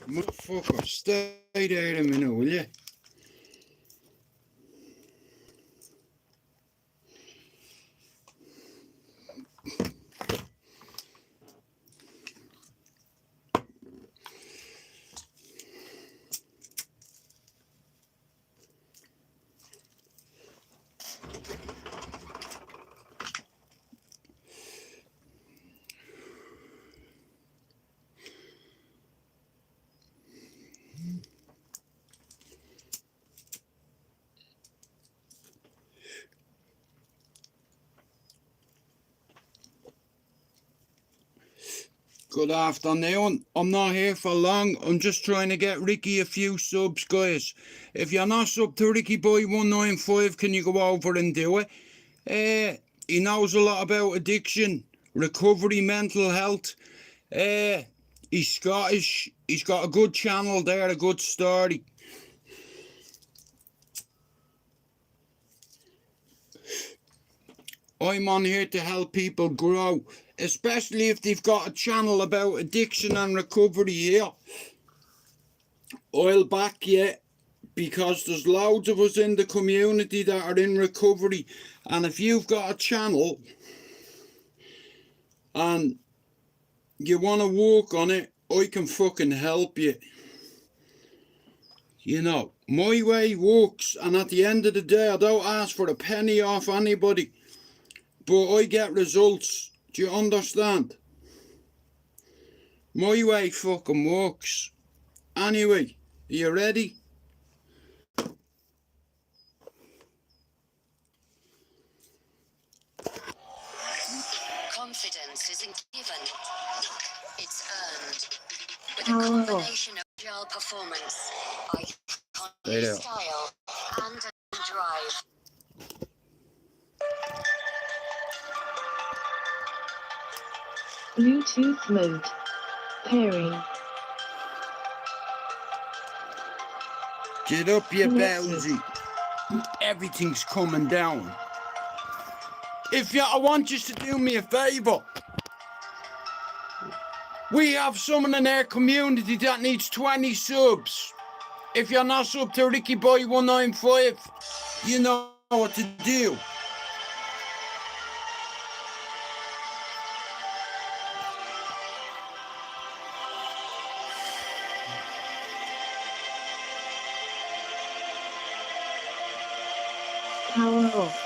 Motherfucker, stay there a minute, will you? Good afternoon. I'm not here for long. I'm just trying to get Ricky a few subs, guys. If you're not sub to Ricky Boy 195, can you go over and do it? He knows a lot about addiction, recovery, mental health. He's Scottish. He's got a good channel there, a good story. I'm on here to help people grow, especially if they've got a channel about addiction and recovery here. I'll back you, because there's loads of us in the community that are in recovery, and if you've got a channel and you want to work on it, I can fucking help you. You know, my way works, and at the end of the day, I don't ask for a penny off anybody, but I get results. Do you understand? My way fucking works. Anyway, are you ready? Confidence isn't given, it's earned. With a combination of agile performance, iconic style, and a drive. Bluetooth mode. Pairing. Get up, you Belzy. Everything's coming down. I want you to do me a favour. We have someone in our community that needs 20 subs. If you're not sub to Ricky Boy 195, you know what to do. Power off.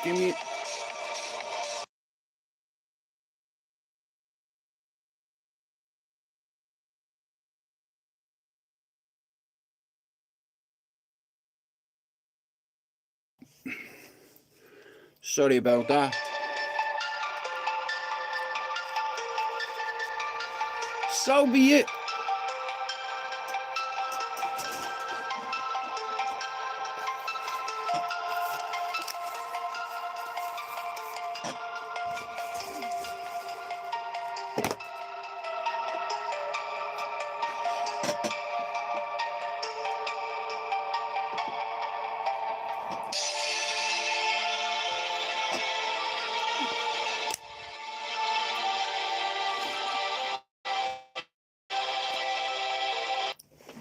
Give me Sorry about that. So be it.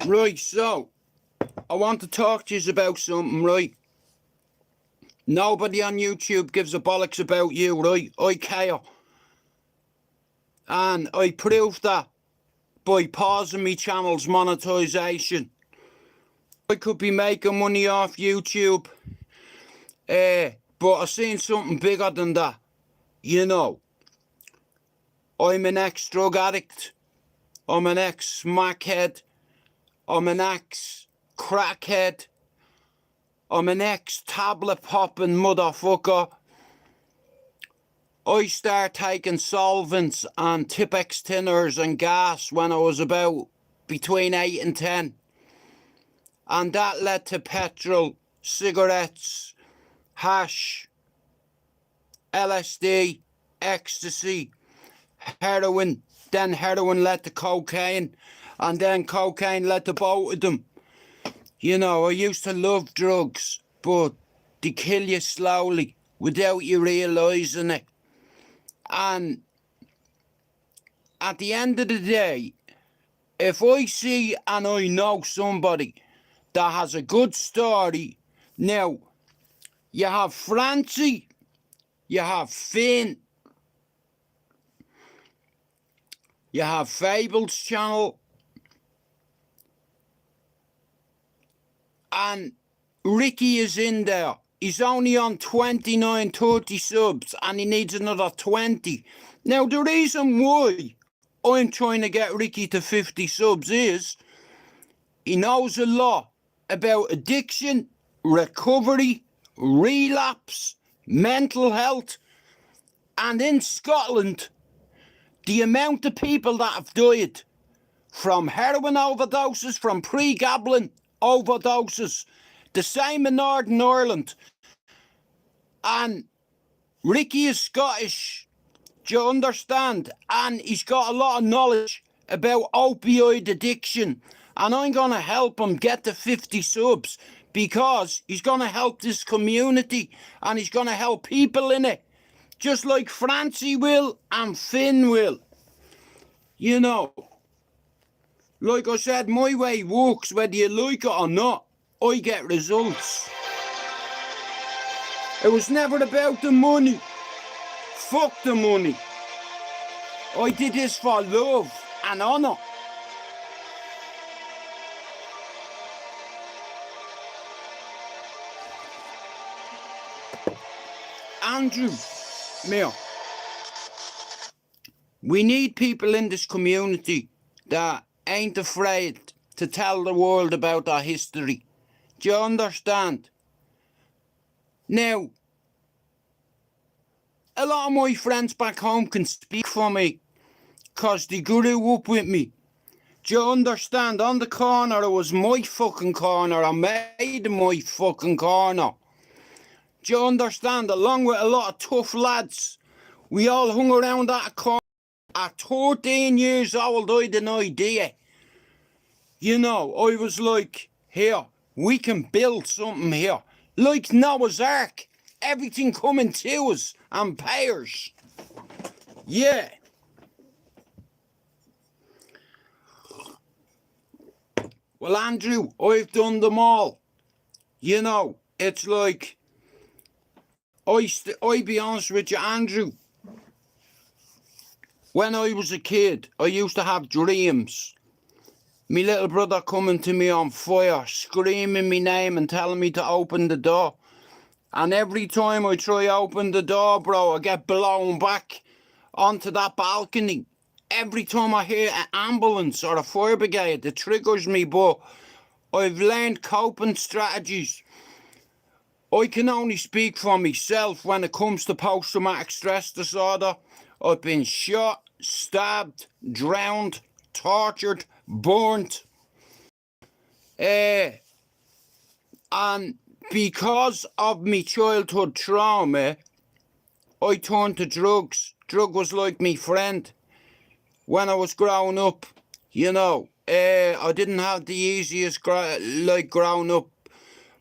Right, so I want to talk to you about something, right? Nobody on YouTube gives a bollocks about you, right? I care. And I prove that by pausing me channel's monetization. I could be making money off YouTube, but I've seen something bigger than that. You know, I'm an ex-drug addict. I'm an ex-smackhead. I'm an ex-crackhead. I'm an ex-tablet popping motherfucker. I started taking solvents and Tipex tinners and gas when I was about between 8 and 10. And that led to petrol, cigarettes, hash, LSD, ecstasy, heroin. Then heroin led to cocaine. And then cocaine led to both of them. You know, I used to love drugs, but they kill you slowly without you realising it. And at the end of the day, if I see and I know somebody that has a good story, now, you have Francie, you have Finn, you have Fable's channel, and Ricky is in there. He's only on 29, 30 subs and he needs another 20. Now, the reason why I'm trying to get Ricky to 50 subs is he knows a lot about addiction, recovery, relapse, mental health. And in Scotland, the amount of people that have died from heroin overdoses, from pre-gambling overdoses, the same in Northern Ireland. And Ricky is Scottish, do you understand? And he's got a lot of knowledge about opioid addiction. And I'm going to help him get to 50 subs because he's going to help this community and he's going to help people in it. Just like Francie will and Finn will. You know, like I said, my way works whether you like it or not. I get results. It was never about the money. Fuck the money. I did this for love and honour. Andrew, Mia, we need people in this community that ain't afraid to tell the world about our history. Do you understand? Now, a lot of my friends back home can speak for me because they grew up with me. Do you understand? On the corner, it was my fucking corner. I made my fucking corner. Do you understand? Along with a lot of tough lads. We all hung around that corner. At 13 years old, I had an idea. You know, I was like, here, we can build something here. Like Noah's Ark. Everything coming to us and pairs. Yeah. Well, Andrew, I've done them all. You know, it's like, I be honest with you, Andrew. When I was a kid, I used to have dreams. Me little brother coming to me on fire, screaming my name and telling me to open the door. And every time I try open the door, bro, I get blown back onto that balcony. Every time I hear an ambulance or a fire brigade, it triggers me, but I've learned coping strategies. I can only speak for myself when it comes to post-traumatic stress disorder. I've been shot, stabbed, drowned, tortured, burnt. And because of me childhood trauma, I turned to drugs. Drug was like me friend. When I was growing up, you know, I didn't have the easiest growing up.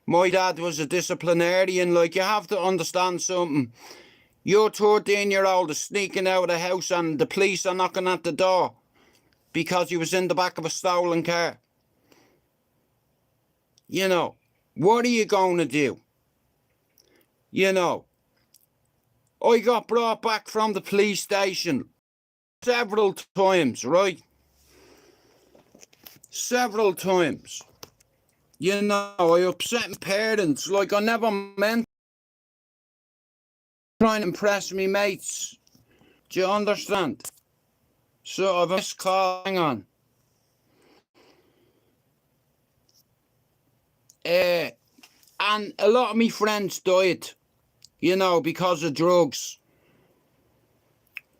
My dad was a disciplinarian. Like, you have to understand something. Your 13-year-old is sneaking out of the house and the police are knocking at the door because he was in the back of a stolen car. You know, what are you going to do? You know, I got brought back from the police station several times, right? Several times. You know, I upset my parents like I never meant. Trying to impress me mates. Do you understand? So I've a missed call. Hang on. And a lot of me friends died, you know, because of drugs.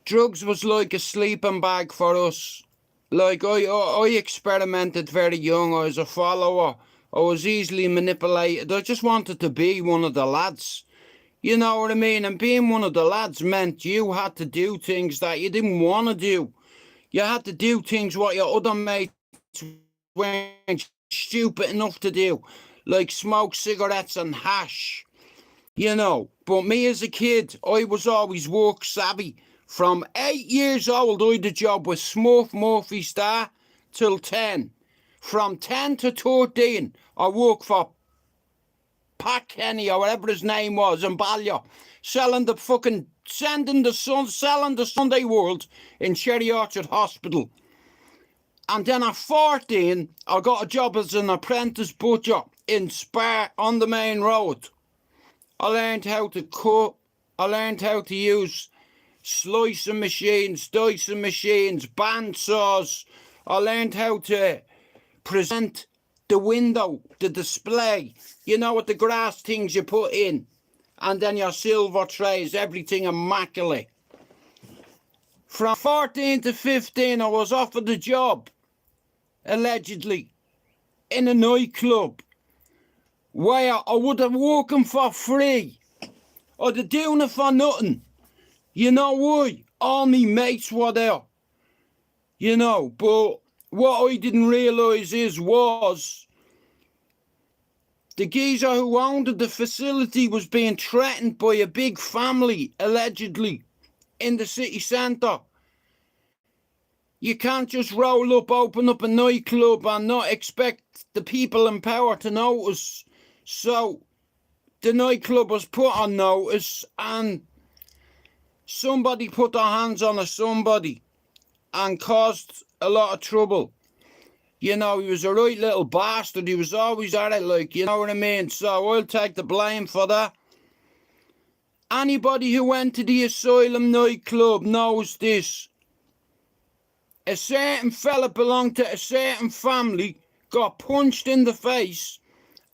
Drugs was like a sleeping bag for us. Like, I experimented very young. I was a follower. I was easily manipulated. I just wanted to be one of the lads. You know what I mean? And being one of the lads meant you had to do things that you didn't want to do. You had to do things what your other mates weren't stupid enough to do. Like smoke cigarettes and hash. You know, but me as a kid, I was always work savvy. From 8 years old, I had a job with Smurf Murphy Star till 10. From 10 to 13, I worked for Pat Kenny or whatever his name was in Ballyer, selling the Sunday World in Cherry Orchard Hospital. And then at 14, I got a job as an apprentice butcher in Spar on the main road. I learned how to cut. I learned how to use slicing machines, dicing machines, bandsaws. I learned how to present the window, the display. You know, what the grass things you put in. And then your silver trays, everything immaculate. From 14 to 15, I was offered a job, allegedly, in a nightclub where I would have working for free. I'd have doing it for nothing. You know why? All me mates were there. You know, but what I didn't realise was the geezer who owned the facility was being threatened by a big family, allegedly, in the city centre. You can't just roll up, open up a nightclub and not expect the people in power to notice. So the nightclub was put on notice and somebody put their hands on somebody and caused a lot of trouble. You know, he was a right little bastard. He was always at it, like, you know what I mean? So I'll take the blame for that. Anybody who went to the Asylum nightclub knows this. A certain fella belonged to a certain family, got punched in the face,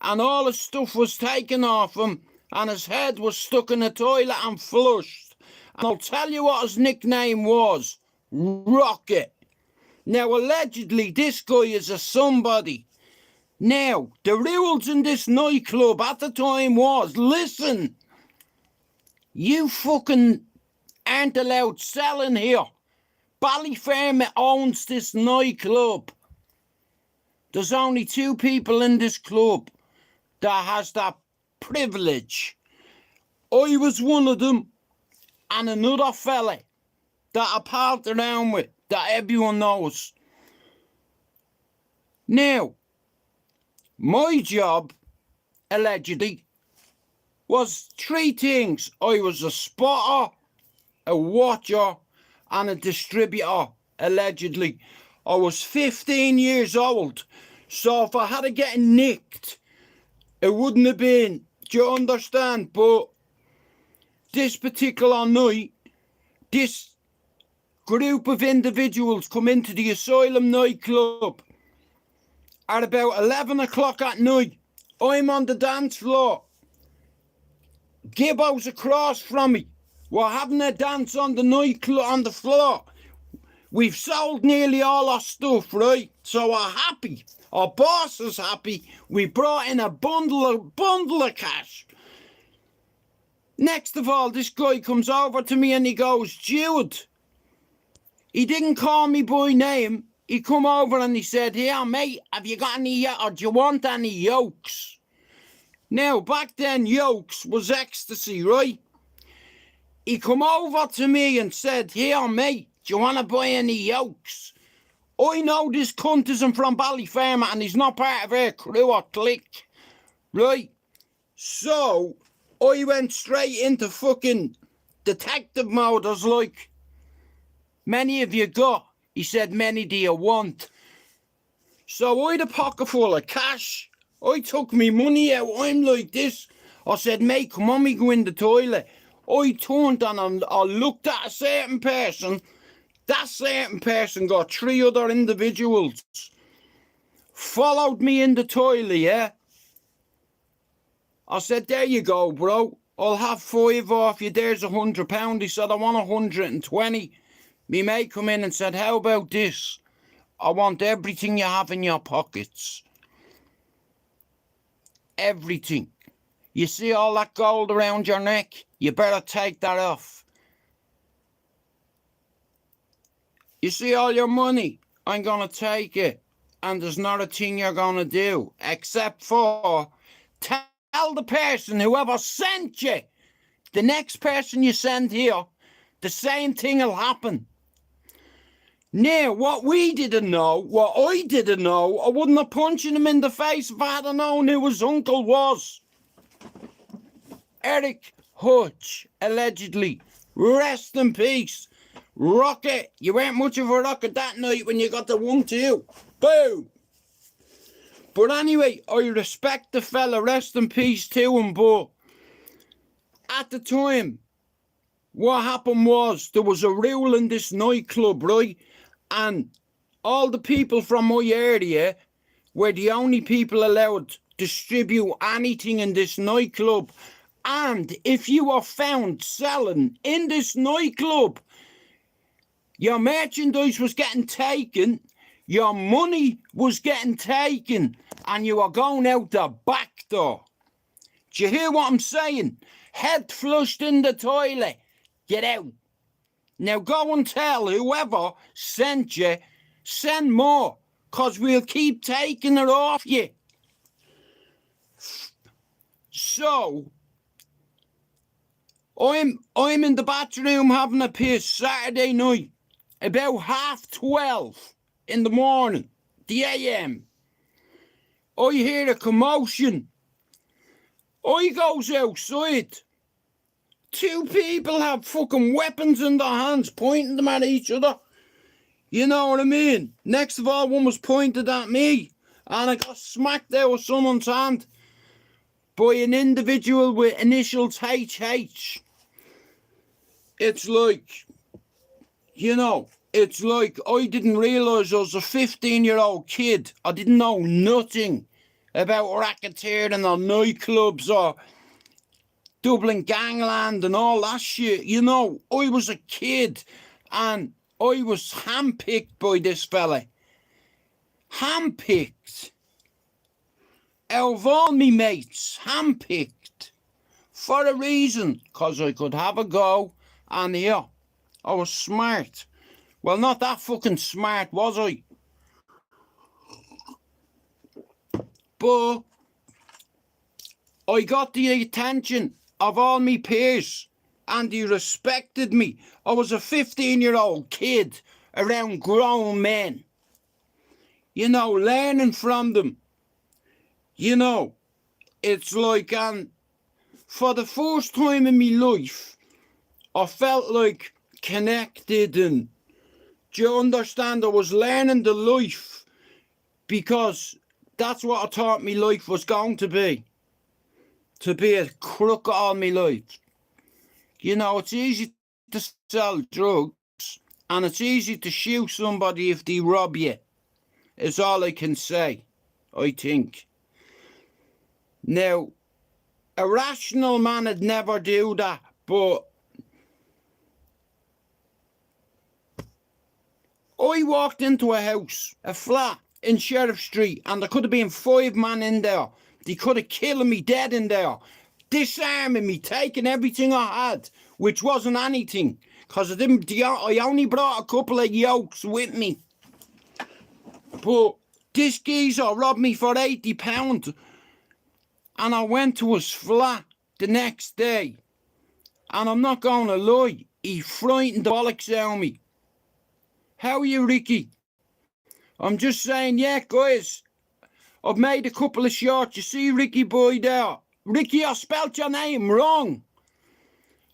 and all his stuff was taken off him, and his head was stuck in a toilet and flushed. And I'll tell you what his nickname was. Rocket. Now, allegedly, this guy is a somebody. Now, the rules in this nightclub at the time was, listen, you fucking aren't allowed selling here. Ballyfermot owns this nightclub. There's only 2 people in this club that has that privilege. I was one of them, and another fella that I palled around with, that everyone knows. Now, my job, allegedly, was 3 things. I was a spotter, a watcher, and a distributor, allegedly. I was 15 years old, so if I had getting nicked, it wouldn't have been, do you understand? But this particular night, this group of individuals come into the Asylum nightclub at about 11 o'clock at night. I'm on the dance floor. Gibbos across from me were having a dance on the nightclub on the floor. We've sold nearly all our stuff, right? So we're happy. Our boss is happy. We brought in a bundle of cash. Next of all, this guy comes over to me and he goes, Jude. He didn't call me by name. He come over and he said, here, mate, have you got any, or do you want any yolks? Now, back then, yolks was ecstasy, right? He come over to me and said, here, mate, do you want to buy any yolks? I know this cunt isn't from Ballyfermot and he's not part of our crew or clique, right? So, I went straight into fucking detective mode. I was like, many of you got? He said, many do you want? So I had a pocket full of cash. I took me money out. I'm like this. I said, mate, come on, me go in the toilet. I turned and I looked at a certain person. That certain person got 3 other individuals. Followed me in the toilet, yeah? I said, there you go, bro. I'll have 5 off you. There's £100. He said, I want 120. Me mate come in and said, how about this? I want everything you have in your pockets. Everything. You see all that gold around your neck? You better take that off. You see all your money? I'm going to take it. And there's not a thing you're going to do. Except for tell the person, whoever sent you, the next person you send here, the same thing will happen. Now, what I didn't know, I wouldn't have punched him in the face if I had known who his uncle was. Eric Hutch, allegedly. Rest in peace. Rocket. You weren't much of a rocket that night when you got the 1-2. Boom. But anyway, I respect the fella. Rest in peace to him. But at the time, what happened was there was a rule in this nightclub, right? And all the people from my area were the only people allowed to distribute anything in this nightclub. And if you were found selling in this nightclub, your merchandise was getting taken, your money was getting taken, and you were going out the back door. Do you hear what I'm saying? Head flushed in the toilet. Get out. Now go and tell whoever sent you, send more, because we'll keep taking it off you. So, I'm in the bathroom having a piss Saturday night, about 12:30 in the morning, the AM. I hear a commotion. I goes outside. 2 people have fucking weapons in their hands, pointing them at each other. You know what I mean? Next of all, one was pointed at me, and I got smacked out of someone's hand by an individual with initials HH. It's like, you know, it's like I didn't realise I was a 15-year-old kid. I didn't know nothing about racketeering or nightclubs or Dublin gangland and all that shit. You know, I was a kid and I was handpicked by this fella. Handpicked. Out of all me mates, handpicked. For a reason, because I could have a go, and yeah, I was smart. Well, not that fucking smart, was I? But I got the attention of all me peers, and they respected me. I was a 15-year-old kid around grown men. You know, learning from them. You know, it's like, and for the first time in my life, I felt like connected, and do you understand? I was learning the life, because that's what I thought my life was going to be a crook all my life. You know, it's easy to sell drugs, and it's easy to shoot somebody if they rob you. Is all I can say, I think. Now, A rational man would never do that, but I walked into a house, a flat in Sheriff Street, and there could have been 5 men in there. They could have killed me dead in there, disarming me, taking everything I had, which wasn't anything, because I only brought a couple of yokes with me. But this geezer robbed me for £80, and I went to his flat the next day, and I'm not going to lie, he frightened the bollocks out of me. How are you, Ricky? I'm just saying, yeah, guys, I've made a couple of shots. You see Ricky boy there? Ricky, I spelt your name wrong.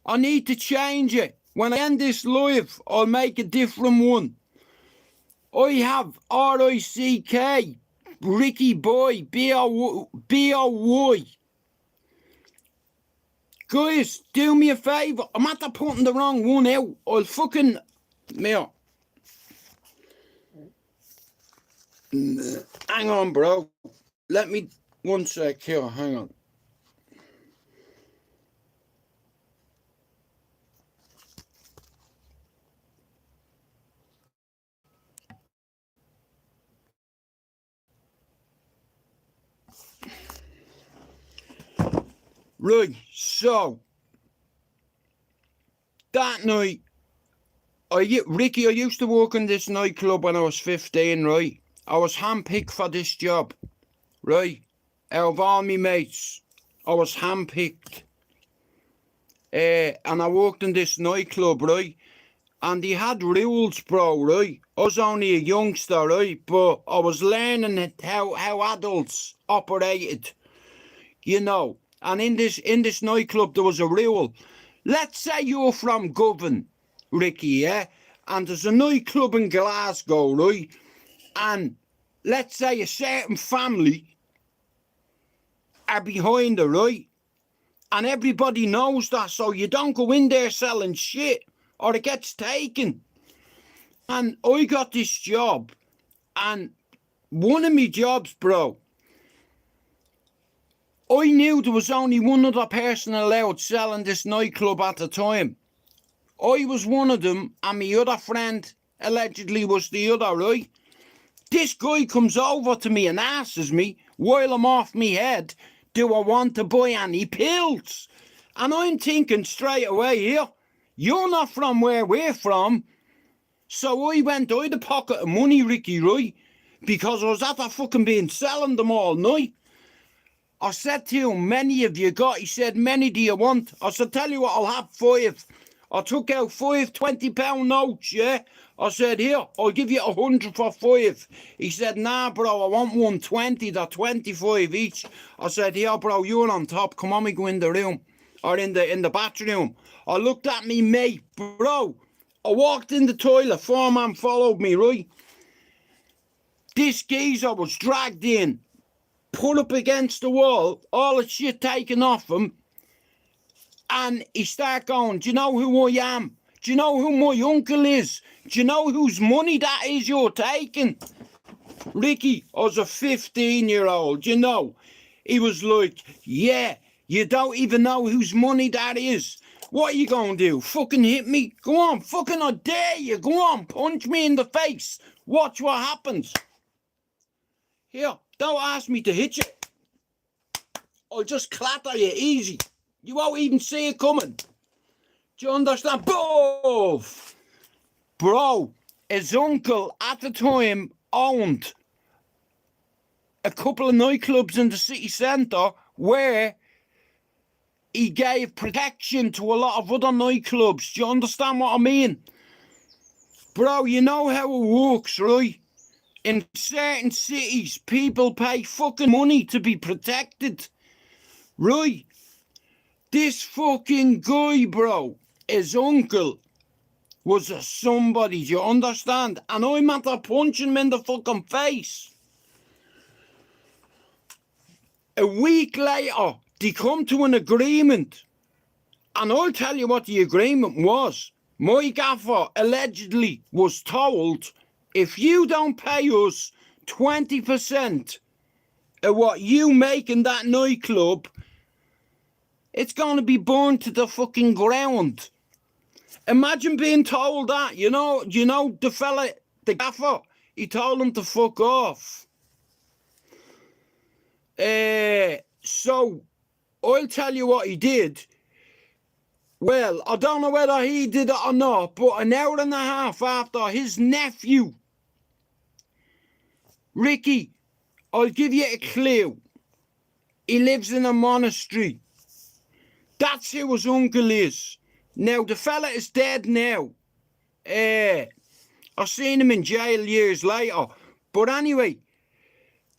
I need to change it. When I end this live, I'll make a different one. I have R-I-C-K, Ricky boy, B-O-Y. Guys, do me a favour. I'm after putting the wrong one out. I'll fucking... Here. Hang on, bro. Let me... 1 sec here. Hang on. Right, so... That night... Ricky, I used to work in this nightclub when I was 15, right? I was handpicked for this job, right? Out of all my mates, I was handpicked. And I worked in this nightclub, right? And they had rules, bro, right? I was only a youngster, right? But I was learning how adults operated, you know. And in this nightclub, there was a rule. Let's say you're from Govan, Ricky, yeah? And there's a nightclub in Glasgow, right? And let's say a certain family are behind it, right? And everybody knows that, so you don't go in there selling shit or it gets taken. And I got this job, and one of my jobs, bro, I knew there was only one other person allowed selling this nightclub at the time. I was one of them, and my other friend allegedly was the other, right? This guy comes over to me and asks me, while I'm off me head, do I want to buy any pills? And I'm thinking straight away here, you're not from where we're from. So I had a pocket of money, Ricky, right? Because I was after fucking being selling them all night. I said to him, many have you got? He said, many do you want? I said, tell you what, I'll have 5. I took out 5 £20 notes, yeah? I said, here, I'll give you 100 for 5. He said, nah, bro, I want 120, they're 25 each. I said, here, bro, you're on top. Come on, we go in the room. Or in the bathroom. I looked at me mate, bro. I walked in the toilet, 4-man followed me, right? This geezer was dragged in, put up against the wall, all the shit taken off him. And he started going, do you know who I am? Do you know who my uncle is? Do you know whose money that is you're taking? Ricky, I was a 15-year-old, you know. He was like, yeah, you don't even know whose money that is. What are you going to do? Fucking hit me? Go on, fucking I dare you. Go on, punch me in the face. Watch what happens. Here, don't ask me to hit you. I'll just clatter you easy. You won't even see it coming. Do you understand? Boof! Bro, his uncle at the time owned a couple of nightclubs in the city centre where he gave protection to a lot of other nightclubs. Do you understand what I mean? Bro, you know how it works, right? In certain cities, people pay fucking money to be protected. Right? This fucking guy, bro, his uncle was a somebody, do you understand? And I'm at to punch him in the fucking face. A week later, they come to an agreement. And I'll tell you what the agreement was. My gaffer allegedly was told, if you don't pay us 20% of what you make in that nightclub, It's going to be burned to the fucking ground. Imagine being told that, you know, the fella, the gaffer, he told him to fuck off. So, I'll tell you what he did. Well, I don't know whether he did it or not, but an hour and a half after his nephew, Ricky, I'll give you a clue. He lives in a monastery. That's who his uncle is. Now, the fella is dead now. I seen him in jail years later. But anyway,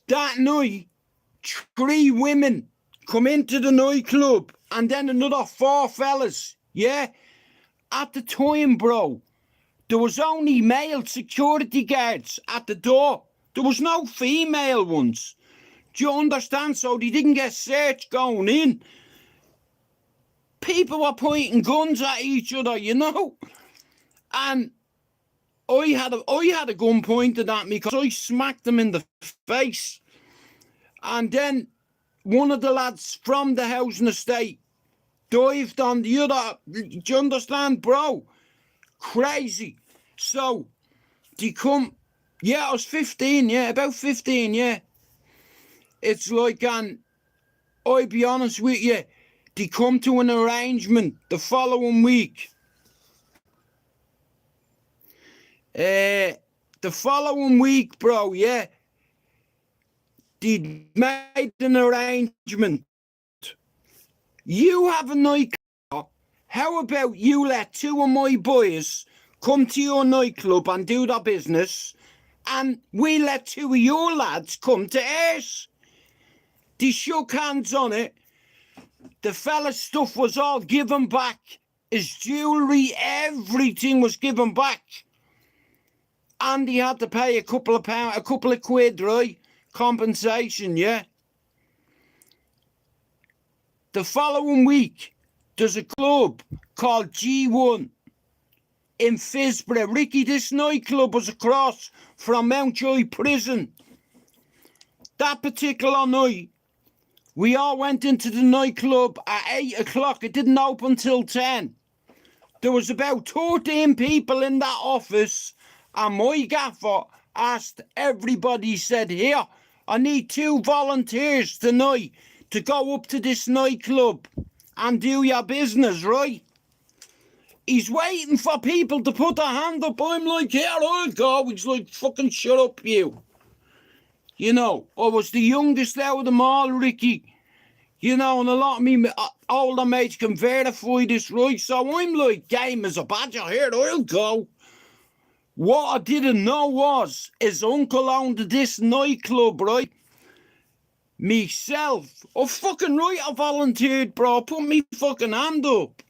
that night, 3 women come into the nightclub and then another 4 fellas, yeah? At the time, bro, there was only male security guards at the door. There was no female ones. Do you understand? So they didn't get searched going in. People were pointing guns at each other, you know? And I had a gun pointed at me because I smacked them in the face. And then one of the lads from the housing estate dived on the other. Do you understand, bro? Crazy. So they come. Yeah, I was 15, yeah, about 15, yeah. It's like, and I'll be honest with you, they come to an arrangement the following week. The following week, bro, yeah, they made an arrangement. You have a nightclub. How about you let 2 of my boys come to your nightclub and do their business, and we let 2 of your lads come to ours? They shook hands on it. The fella's stuff was all given back. His jewellery, everything was given back. And he had to pay a couple of quid, right? Compensation, yeah? The following week, there's a club called G1 in Fisborough. Ricky, this nightclub was across from Mountjoy Prison. That particular night, we all went into the nightclub at 8 o'clock. It didn't open till 10. There was about 13 people in that office, and my gaffer asked everybody, he said, here, I need 2 volunteers tonight to go up to this nightclub and do your business, right? He's waiting for people to put their hand up. I'm like, here I go. He's like, fucking shut up, you. You know, I was the youngest out of them all, Ricky. You know, and a lot of me older mates can verify this, right? So I'm like, game as a badger, here I'll go. What I didn't know was his uncle owned this nightclub, right? Myself. Oh, fucking right, I volunteered, bro. Put me fucking hand up.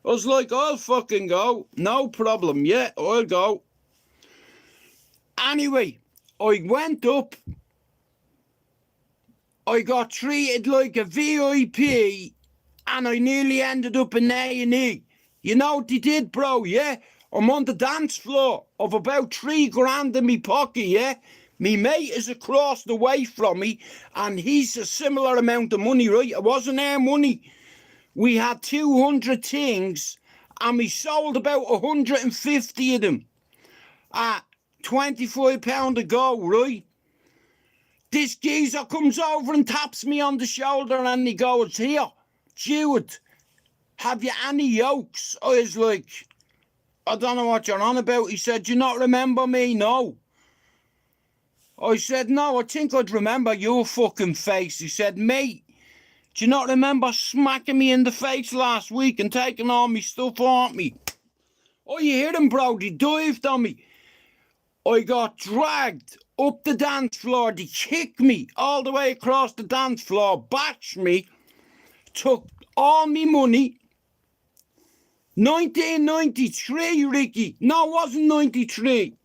I was like, I'll fucking go. No problem. Yeah, I'll go. Anyway, I went up. I got treated like a VIP, and I nearly ended up in A&E. You know what they did, bro, yeah? I'm on the dance floor of about 3 grand in me pocket, yeah? Me mate is across the way from me, and he's a similar amount of money, right? It wasn't our money. We had 200 things, and we sold about 150 of them at £25 a go, right? This geezer comes over and taps me on the shoulder, and he goes, here, Jude, have you any yolks? I was like, I don't know what you're on about. He said, do you not remember me? No. I said, no, I think I'd remember your fucking face. He said, mate, do you not remember smacking me in the face last week and taking all my stuff on me? Oh, you hear him, bro? He dived on me. I got dragged up the dance floor. They kicked me all the way across the dance floor, bashed me, took all my money. 1993, Ricky. No, it wasn't 93.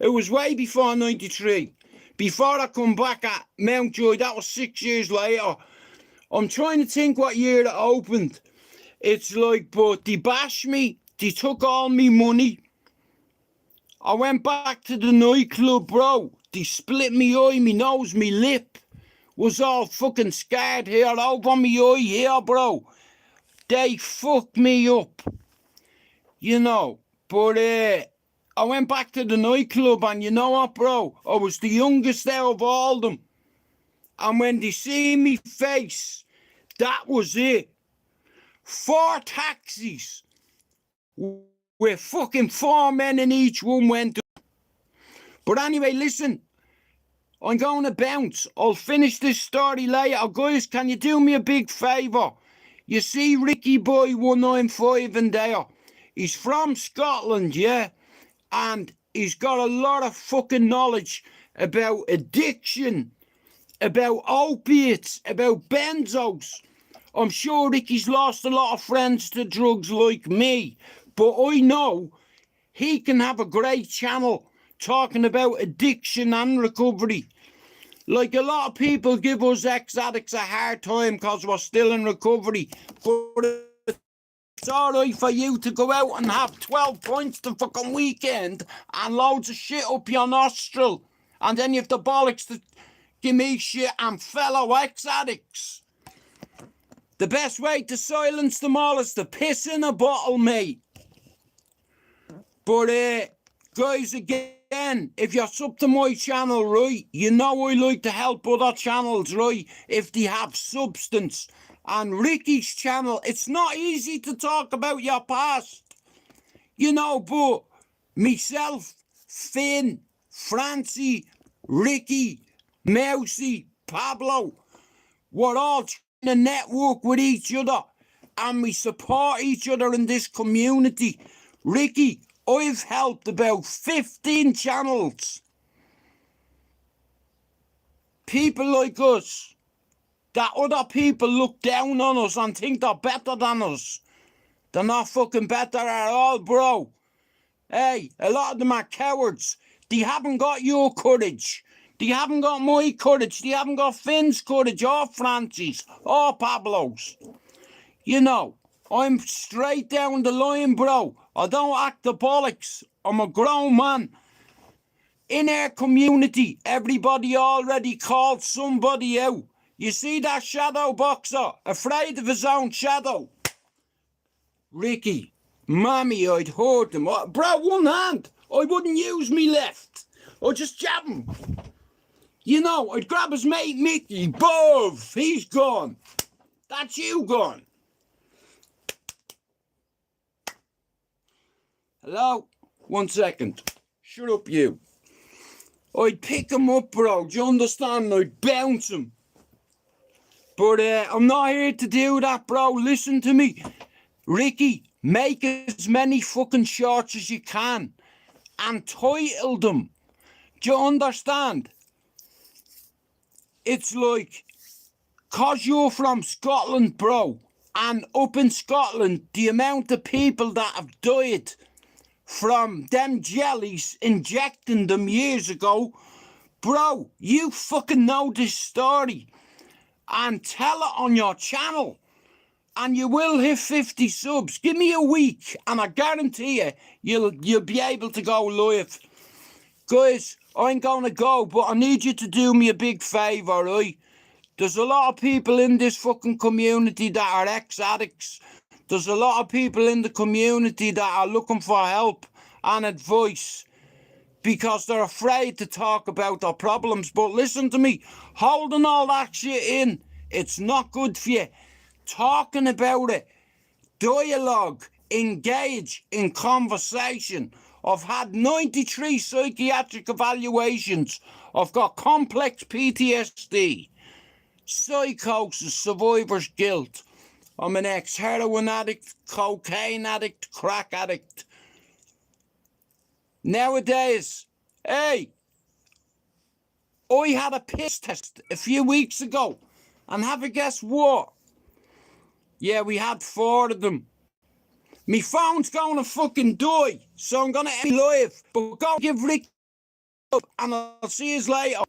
It was way before 93. Before I come back at Mountjoy, that was 6 years later. I'm trying to think what year it opened. It's like, but they bashed me. They took all my money. I went back to the nightclub, bro. They split me eye, me nose, me lip was all fucking scarred here over me eye here, bro. they fucked me up, you know. But I went back to the nightclub, and you know what, bro? I was the youngest out of all them. And when they see me face, that was it. 4 taxis with fucking 4 men in each one went up. But anyway, listen, I'm going to bounce. I'll finish this story later. Guys, can you do me a big favour? You see Ricky Boy 195 in there. He's from Scotland, yeah? And he's got a lot of fucking knowledge about addiction, about opiates, about benzos. I'm sure Ricky's lost a lot of friends to drugs like me, but I know he can have a great channel talking about addiction and recovery. Like, a lot of people give us ex-addicts a hard time because we're still in recovery, but it's all right for you to go out and have 12 points the fucking weekend and loads of shit up your nostril, and then you have the bollocks to give me shit and fellow ex-addicts. The best way to silence them all is to piss in a bottle, mate. But, guys, again, if you're sub to my channel, right, you know I like to help other channels, right, if they have substance. And Ricky's channel, it's not easy to talk about your past, you know, but myself, Finn, Francie, Ricky, Mousy, Pablo, we're all a network with each other, and we support each other in this community. Ricky, I've helped about 15 channels. People like us, that other people look down on us and think they're better than us. They're not fucking better at all, bro. Hey, a lot of them are cowards. They haven't got your courage. They haven't got my courage. They haven't got Finn's courage, or Francie's, or Pablo's. You know, I'm straight down the line, bro. I don't act the bollocks. I'm a grown man. In our community, everybody already called somebody out. You see that shadow boxer, afraid of his own shadow? Ricky, mammy, I'd hurt him. Bro, one hand. I wouldn't use me left. I'd just jab him. You know, I'd grab his mate Mickey. Bove, he's gone. That's you gone. Hello? 1 second. Shut up, you. I'd pick him up, bro. Do you understand? I'd bounce him. But I'm not here to do that, bro. Listen to me. Ricky, make as many fucking shorts as you can and title them. Do you understand? It's like, cause you're from Scotland, bro, and up in Scotland, the amount of people that have died from them jellies injecting them years ago, bro, you fucking know this story, and tell it on your channel, and you will hit 50 subs. Give me a week, and I guarantee you, you'll be able to go live. Guys, I ain't gonna go, but I need you to do me a big favour, right? There's a lot of people in this fucking community that are ex-addicts. There's a lot of people in the community that are looking for help and advice because they're afraid to talk about their problems. But listen to me, holding all that shit in, it's not good for you. Talking about it, dialogue, engage in conversation. I've had 93 psychiatric evaluations. I've got complex PTSD, psychosis, survivor's guilt. I'm an ex-heroin addict, cocaine addict, crack addict. Nowadays, hey, I had a piss test a few weeks ago, and have a guess what? Yeah, we had 4 of them. Me phone's gonna fucking die, so I'm gonna end live. But go give Rick up, and I'll see you later.